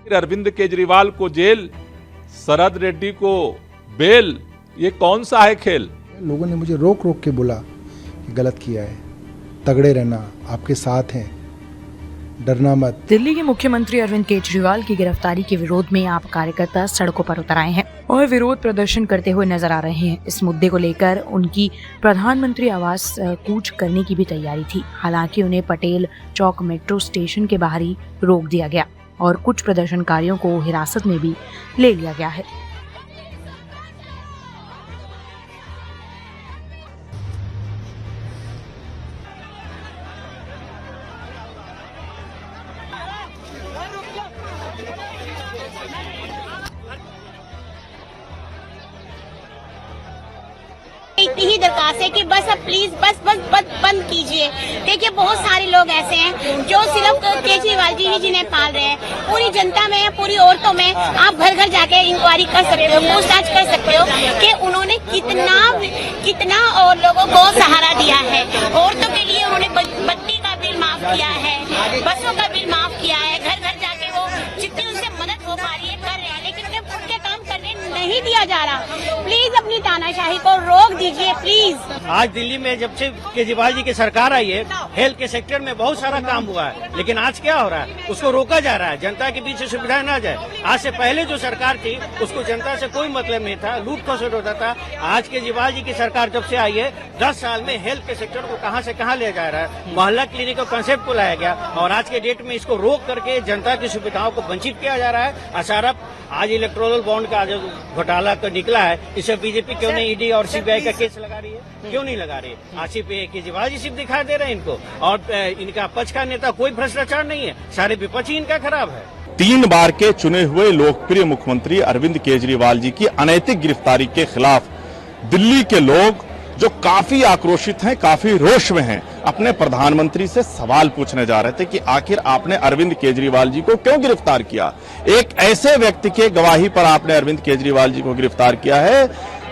अरविंद केजरीवाल को जेल, शरद रेड्डी को बेल, ये कौन सा है खेल? लोगों ने मुझे रोक रोक के बोला कि गलत किया है, तगड़े रहना, आपके साथ हैं, डरना मत। दिल्ली के मुख्यमंत्री अरविंद केजरीवाल की गिरफ्तारी के विरोध में आप कार्यकर्ता सड़कों पर उतर आए हैं और विरोध प्रदर्शन करते हुए नजर आ रहे हैं। इस मुद्दे को लेकर उनकी प्रधानमंत्री आवास कूच करने की भी तैयारी थी। हालांकि उन्हें पटेल चौक मेट्रो स्टेशन के बाहर ही रोक दिया गया और कुछ प्रदर्शनकारियों को हिरासत में भी ले लिया गया है। इतनी ही दरखास्त है कि बस अब प्लीज बस बंद कीजिए। देखिए बहुत सारे लोग ऐसे हैं जो सिर्फ केजरीवाल जी ही जिन्हें पाल रहे हैं। पूरी जनता में, पूरी औरतों में आप घर घर जाके इंक्वायरी कर सकते हो, पूछताछ कर सकते हो कि उन्होंने कितना और लोगों को सहारा दिया है। औरतों के लिए उन्होंने बत्ती का बिल माफ किया है, बसों का बिल माफ किया है। घर घर जाके वो जितनी उनसे मदद हो पा रही है कर रहे हैं, लेकिन उन्हें खुद के काम करने नहीं दिया जा रहा। प्लीज अपनी तानाशाही को रोक दीजिए प्लीज। आज दिल्ली में जब से केजरीवाल जी की सरकार आई है, हेल्थ के सेक्टर में बहुत सारा काम हुआ है, लेकिन आज क्या हो रहा है, उसको रोका जा रहा है। जनता के बीच सुविधाएं ना जाए। आज से पहले जो सरकार थी उसको जनता से कोई मतलब नहीं था, लूट खसोट होता था। आज केजरीवाल जी की सरकार जब से आई है, 10 साल में हेल्थ के सेक्टर को कहां से कहां ले जा रहा है। मोहल्ला क्लिनिक का कंसेप्ट को लाया गया और आज के डेट में इसको रोक करके जनता की सुविधाओं को वंचित किया जा रहा है। सारा आज इलेक्टोरल बॉन्ड का जो घोटाला तो निकला है, इसे बीजेपी क्यों नहीं ईडी और सीबीआई का केस लगा रही है? क्यों नहीं लगा रही? आज सिर्फ केजरीवाल जी सिर्फ दिखाई दे रहे हैं इनको, और इनका पक्ष का नेता कोई भ्रष्टाचार नहीं है, सारे विपक्ष ही इनका खराब है। 3 बार के चुने हुए लोकप्रिय मुख्यमंत्री अरविंद केजरीवाल जी की अनैतिक गिरफ्तारी के खिलाफ दिल्ली के लोग जो काफी आक्रोशित हैं, काफी रोष में हैं, अपने प्रधानमंत्री से सवाल पूछने जा रहे थे कि आखिर आपने अरविंद केजरीवाल जी को क्यों गिरफ्तार किया। एक ऐसे व्यक्ति के गवाही पर आपने अरविंद केजरीवाल जी को गिरफ्तार किया है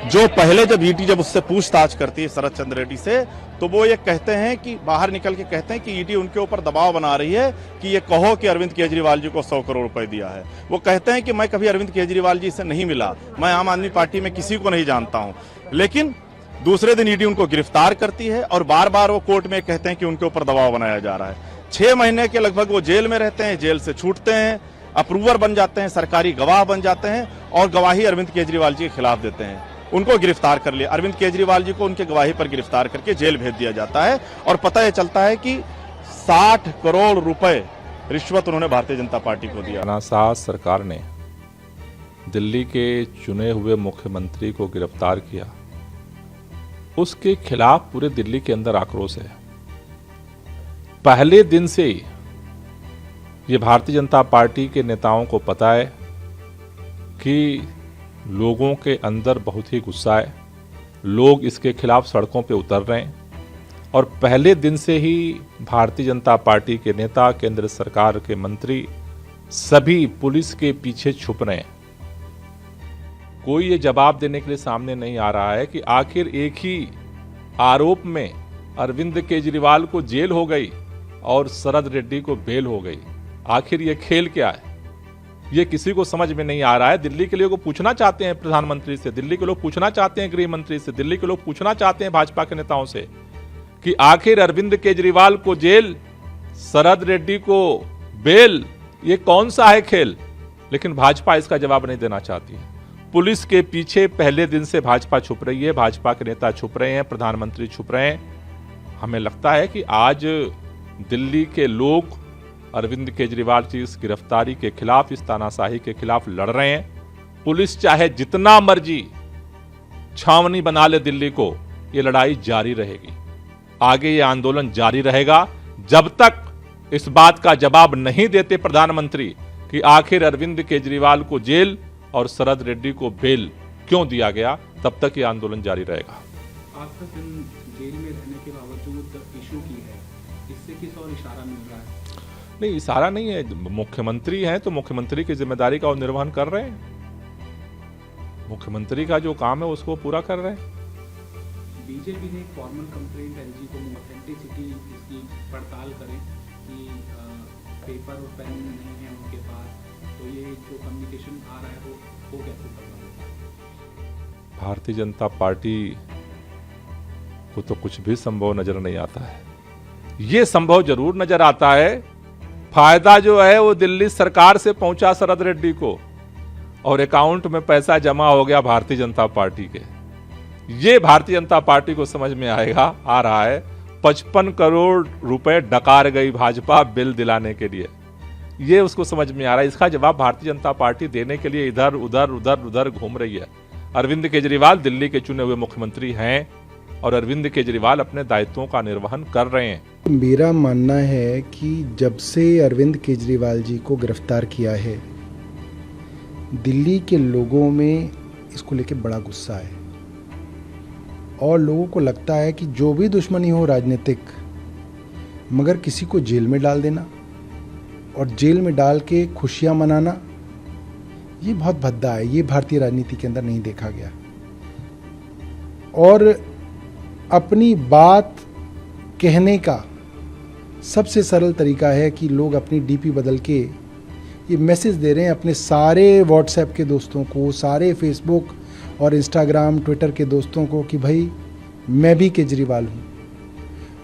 जो पहले जब ईडी जब उससे पूछताछ करती है शरद चंद्र रेड्डी से, तो वो ये कहते हैं कि बाहर निकल के कहते हैं कि ईडी उनके ऊपर दबाव बना रही है कि ये कहो कि अरविंद केजरीवाल जी को 100 करोड़ रुपए दिया है। वो कहते हैं कि मैं कभी अरविंद केजरीवाल जी से नहीं मिला, मैं आम आदमी पार्टी में किसी को नहीं जानता हूं। लेकिन दूसरे दिन ईडी उनको गिरफ्तार करती है और बार बार वो कोर्ट में कहते हैं कि उनके ऊपर दबाव बनाया जा रहा है। 6 महीने के लगभग वो जेल में रहते हैं, जेल से छूटते हैं, अप्रूवर बन जाते हैं, सरकारी गवाह बन जाते हैं और गवाही अरविंद केजरीवाल जी के खिलाफ देते हैं। उनको गिरफ्तार कर लिया, अरविंद केजरीवाल जी को उनके गवाही पर गिरफ्तार करके जेल भेज दिया जाता है और पता यह चलता है कि 60 करोड़ रुपए रिश्वत उन्होंने भारतीय जनता पार्टी को दिया। तानाशाह सरकार ने दिल्ली के चुने हुए मुख्यमंत्री को गिरफ्तार किया, उसके खिलाफ पूरे दिल्ली के अंदर आक्रोश है। पहले दिन से ये भारतीय जनता पार्टी के नेताओं को पता है कि लोगों के अंदर बहुत ही गुस्सा है, लोग इसके खिलाफ सड़कों पे उतर रहे हैं और पहले दिन से ही भारतीय जनता पार्टी के नेता, केंद्र सरकार के मंत्री सभी पुलिस के पीछे छुप रहे हैं। कोई ये जवाब देने के लिए सामने नहीं आ रहा है कि आखिर एक ही आरोप में अरविंद केजरीवाल को जेल हो गई और शरद रेड्डी को बेल हो गई। आखिर ये खेल क्या है, ये किसी को समझ में नहीं आ रहा है। दिल्ली के लोग पूछना चाहते हैं प्रधानमंत्री से, दिल्ली के लोग पूछना चाहते हैं गृह मंत्री से, दिल्ली के लोग पूछना चाहते हैं भाजपा के नेताओं से कि आखिर अरविंद केजरीवाल को जेल, शरद रेड्डी को बेल, ये कौन सा है खेल? लेकिन भाजपा इसका जवाब नहीं देना चाहती है। पुलिस के पीछे पहले दिन से भाजपा छुप रही है, भाजपा के नेता छुप रहे हैं, प्रधानमंत्री छुप रहे हैं। हमें लगता है कि आज दिल्ली के लोग अरविंद केजरीवाल की इस गिरफ्तारी के खिलाफ, इस तानाशाही के खिलाफ लड़ रहे हैं। पुलिस चाहे जितना मर्जी छावनी बना ले दिल्ली को, ये लड़ाई जारी रहेगी। आगे ये आंदोलन जारी रहेगा जब तक इस बात का जवाब नहीं देते प्रधानमंत्री कि आखिर अरविंद केजरीवाल को जेल और शरद रेड्डी को बेल क्यों दिया गया, तब तक ये आंदोलन जारी रहेगा। आपका दिन जेल में रहने के बावजूद इशू की है, इससे किस और इशारा मिल रहा है? नहीं, इशारा नहीं है। मुख्यमंत्री हैं तो मुख्यमंत्री की जिम्मेदारी का वो निर्वहन कर रहे हैं। मुख्यमंत्री का जो काम है उसको पूरा कर रहे हैं। बीजेपी ने एक फॉर्मल कंप्लेंट एलजी को ऑथेंटिसिटी इसकी पड़ताल करें कि पेपर और पेन नहीं है उनके पास, तो तो ये जो कम्युनिकेशन आ रहा है वो कैसे संभव है? भारतीय जनता पार्टी को तो कुछ भी संभव नजर नहीं आता है। ये संभव जरूर नजर आता है, फायदा जो है वो दिल्ली सरकार से पहुंचा शरद रेड्डी को और अकाउंट में पैसा जमा हो गया भारतीय जनता पार्टी के। ये भारतीय जनता पार्टी को समझ में आ रहा है। 55 करोड़ रुपए डकार गई भाजपा बिल दिलाने के लिए, ये उसको समझ में आ रहा है। इसका जवाब भारतीय जनता पार्टी देने के लिए इधर उधर घूम रही है। अरविंद केजरीवाल दिल्ली के चुने हुए मुख्यमंत्री हैं और अरविंद केजरीवाल अपने दायित्वों का निर्वहन कर रहे हैं। मेरा मानना है कि जब से अरविंद केजरीवाल जी को गिरफ्तार किया है, दिल्ली के लोगों में इसको लेके बड़ा गुस्सा है और लोगों को लगता है कि जो भी दुश्मनी हो राजनीतिक, मगर किसी को जेल में डाल देना और जेल में डाल के खुशियां मनाना, ये बहुत भद्दा है। ये भारतीय राजनीति के अंदर नहीं देखा गया। और अपनी बात कहने का सबसे सरल तरीका है कि लोग अपनी डीपी बदल के ये मैसेज दे रहे हैं अपने सारे व्हाट्सएप के दोस्तों को, सारे फेसबुक और इंस्टाग्राम ट्विटर के दोस्तों को कि भाई मैं भी केजरीवाल हूँ।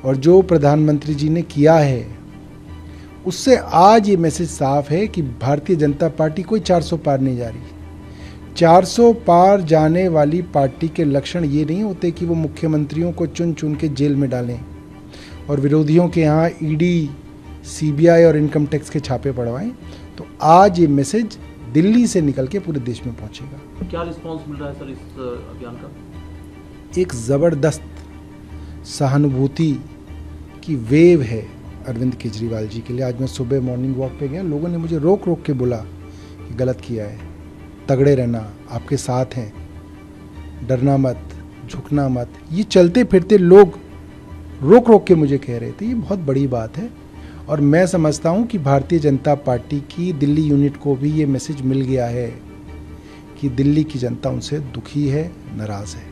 और जो प्रधानमंत्री जी ने किया है उससे आज ये मैसेज साफ है कि भारतीय जनता पार्टी कोई 400 पार नहीं जा रही। 400 पार जाने वाली पार्टी के लक्षण ये नहीं होते कि वो मुख्यमंत्रियों को चुन चुन के जेल में डालें और विरोधियों के यहाँ ईडी, सीबीआई और इनकम टैक्स के छापे पड़वाएं। तो आज ये मैसेज दिल्ली से निकल के पूरे देश में पहुंचेगा। क्या रिस्पांस मिल रहा है सर इस अभियान का? एक ज़बरदस्त सहानुभूति की वेव है अरविंद केजरीवाल जी के लिए। आज मैं सुबह मॉर्निंग वॉक पे गया, लोगों ने मुझे रोक रोक के बोला कि गलत किया है, तगड़े रहना, आपके साथ हैं, डरना मत, झुकना मत। ये चलते फिरते लोग रोक रोक के मुझे कह रहे थे। ये बहुत बड़ी बात है और मैं समझता हूँ कि भारतीय जनता पार्टी की दिल्ली यूनिट को भी ये मैसेज मिल गया है कि दिल्ली की जनता उनसे दुखी है, नाराज़ है।